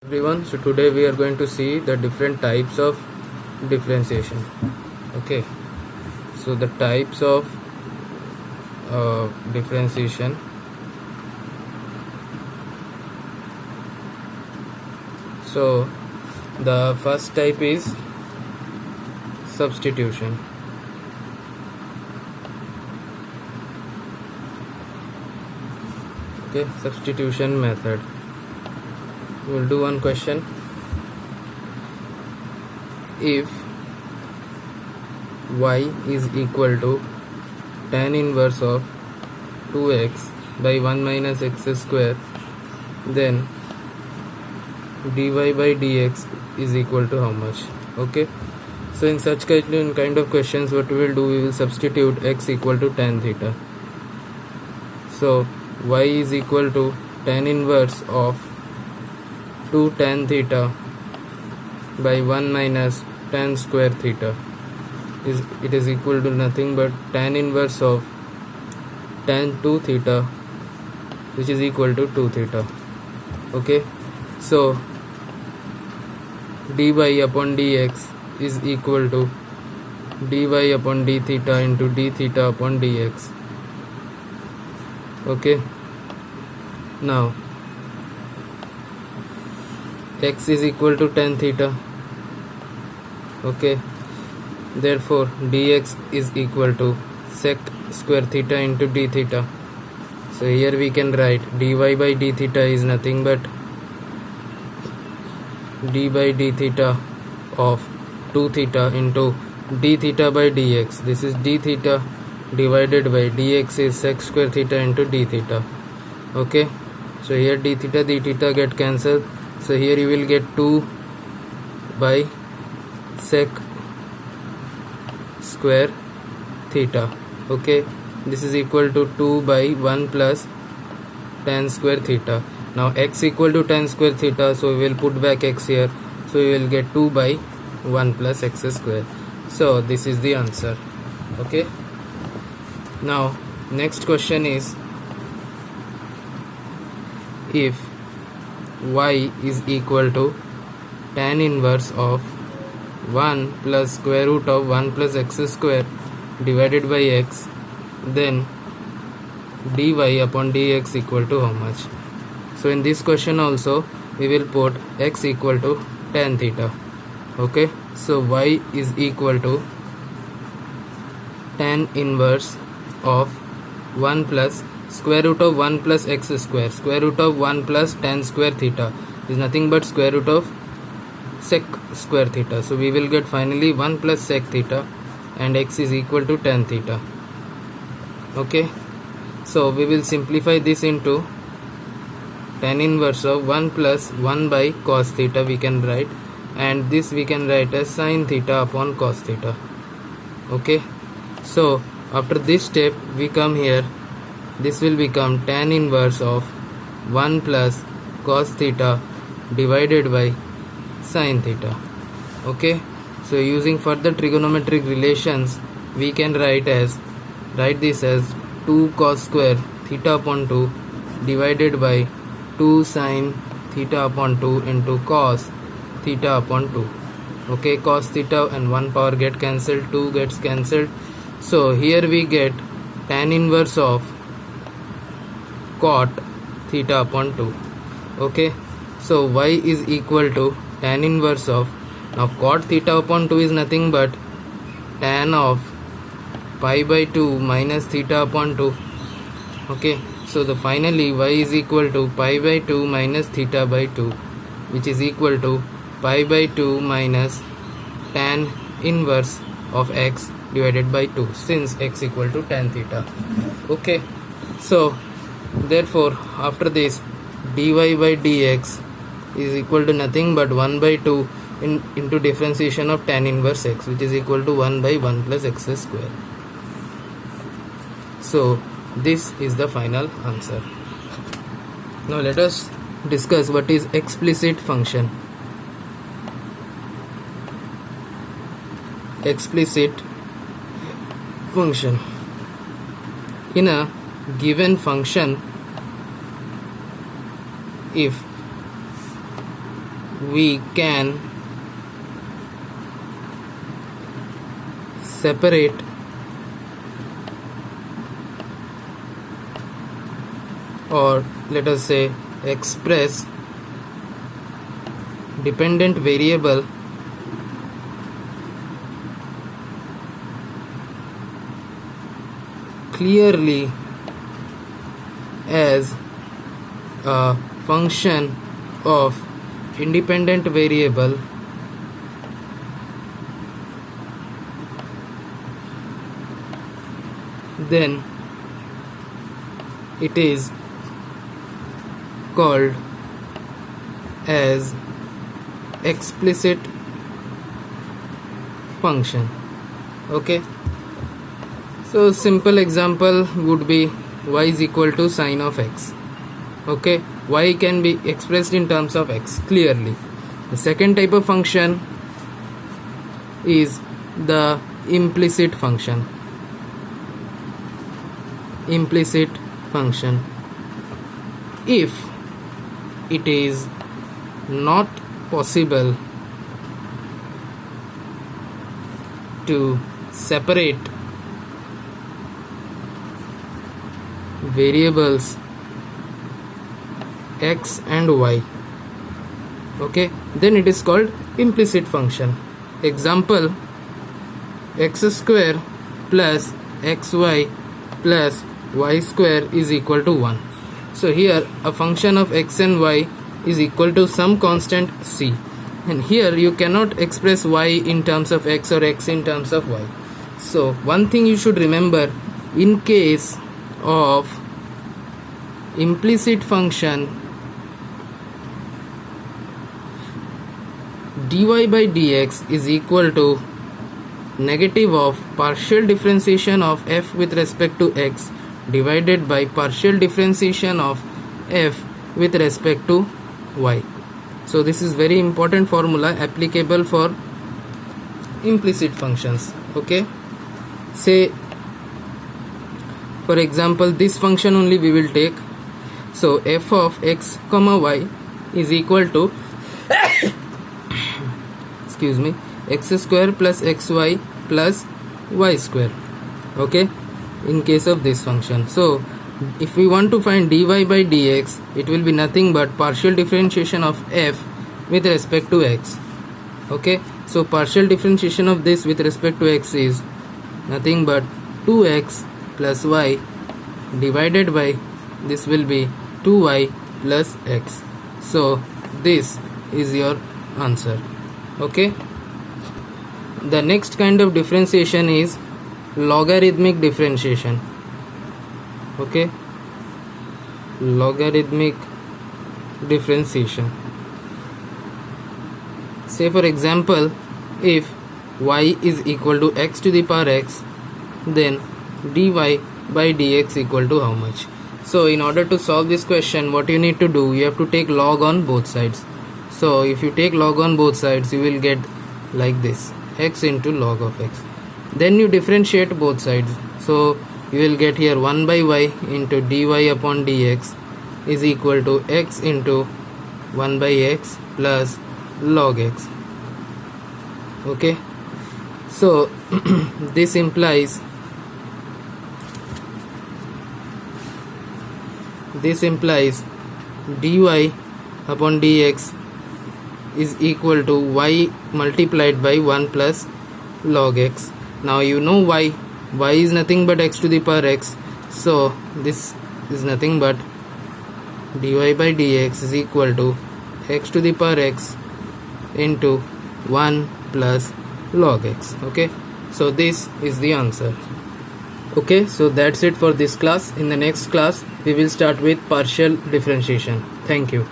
Everyone, so today we are going to see the different types of differentiation. Okay, so the types of differentiation. So the first type is substitution. Okay, substitution method. We'll do one question. If y is equal to tan inverse of 2x by 1 minus x square, then dy by dx is equal to how much? Okay, so in such kind of questions, what we will do, we will substitute x equal to tan theta. So y is equal to tan inverse of 2 tan theta by 1 minus tan square theta. It is equal to nothing but tan inverse of tan 2 theta, which is equal to 2 theta. Okay, so dy upon dx is equal to dy upon d theta into d theta upon dx. Okay, now x is equal to tan theta. Okay, therefore dx is equal to sec square theta into d theta. So here we can write dy by d theta is nothing but d by d theta of 2 theta into d theta by dx. This is d theta divided by dx is sec square theta into d theta. Okay, so here d theta get cancelled. So here you will get 2 by sec square theta. Okay, this is equal to 2 by 1 plus tan square theta. Now x equal to tan square theta, so we will put back x here. So we will get 2 by 1 plus x square. So this is the answer. Okay, now next question is, if y is equal to tan inverse of 1 plus square root of 1 plus x square divided by x, then dy upon dx equal to how much? So in this question also we will put x equal to tan theta. Okay, so y is equal to tan inverse of 1 plus square root of 1 plus x square. Square root of 1 plus tan square theta is nothing but square root of sec square theta. So we will get finally 1 plus sec theta, and x is equal to tan theta. Okay, so we will simplify this into tan inverse of 1 plus 1 by cos theta we can write, and this we can write as sin theta upon cos theta. Okay, so after this step we come here, this will become tan inverse of 1 plus cos theta divided by sin theta. Okay, so using further trigonometric relations, we can write this as 2 cos square theta upon 2 divided by 2 sin theta upon 2 into cos theta upon 2. Okay, cos theta and 1 power get cancelled, 2 gets cancelled. So here we get tan inverse of cot theta upon 2. Okay, so y is equal to tan inverse of, now cot theta upon 2 is nothing but tan of pi by 2 minus theta upon 2. Okay, so the finally y is equal to pi by 2 minus theta by 2, which is equal to pi by 2 minus tan inverse of x divided by 2, since x equal to tan theta. Okay, so therefore after this dy by dx is equal to nothing but 1 by 2 into differentiation of tan inverse x, which is equal to 1 by 1 plus x square. So this is the final answer. Now let us discuss what is explicit function. Explicit function. In a given function, if we can separate or let us say express dependent variable clearly as a function of independent variable then it is called as explicit function. Okay, so simple example would be y is equal to sine of x. Okay, y can be expressed in terms of x clearly. The second type of function is the implicit function. Implicit function. If it is not possible to separate variables x and y, okay, then it is called implicit function. Example, x square plus xy plus y square is equal to 1. So here a function of x and y is equal to some constant c, and here you cannot express y in terms of x or x in terms of y. So one thing you should remember, in case of implicit function, dy by dx is equal to negative of partial differentiation of f with respect to x divided by partial differentiation of f with respect to y. So this is very important formula applicable for implicit functions. Okay, say for example this function only we will take. So f of x comma y is equal to excuse me, x square plus xy plus y square. Okay, in case of this function. So if we want to find dy by dx, it will be nothing but partial differentiation of f with respect to x. Okay, so partial differentiation of this with respect to x is nothing but 2x plus y divided by this will be 2y plus x. So this is your answer. Okay, the next kind of differentiation is logarithmic differentiation. Okay, logarithmic differentiation. Say for example, if y is equal to x to the power x, then dy by dx equal to how much? So in order to solve this question, what you need to do, you have to take log on both sides. So if you take log on both sides, you will get like this, x into log of x. Then you differentiate both sides. So you will get here 1 by y into dy upon dx is equal to x into 1 by x plus log x. Okay, so this implies dy upon dx is equal to y multiplied by 1 plus log x. Now you know y is nothing but x to the power x, so this is nothing but dy by dx is equal to x to the power x into 1 plus log x. Okay, so this is the answer. Okay, so that's it for this class. In the next class we will start with partial differentiation. Thank you.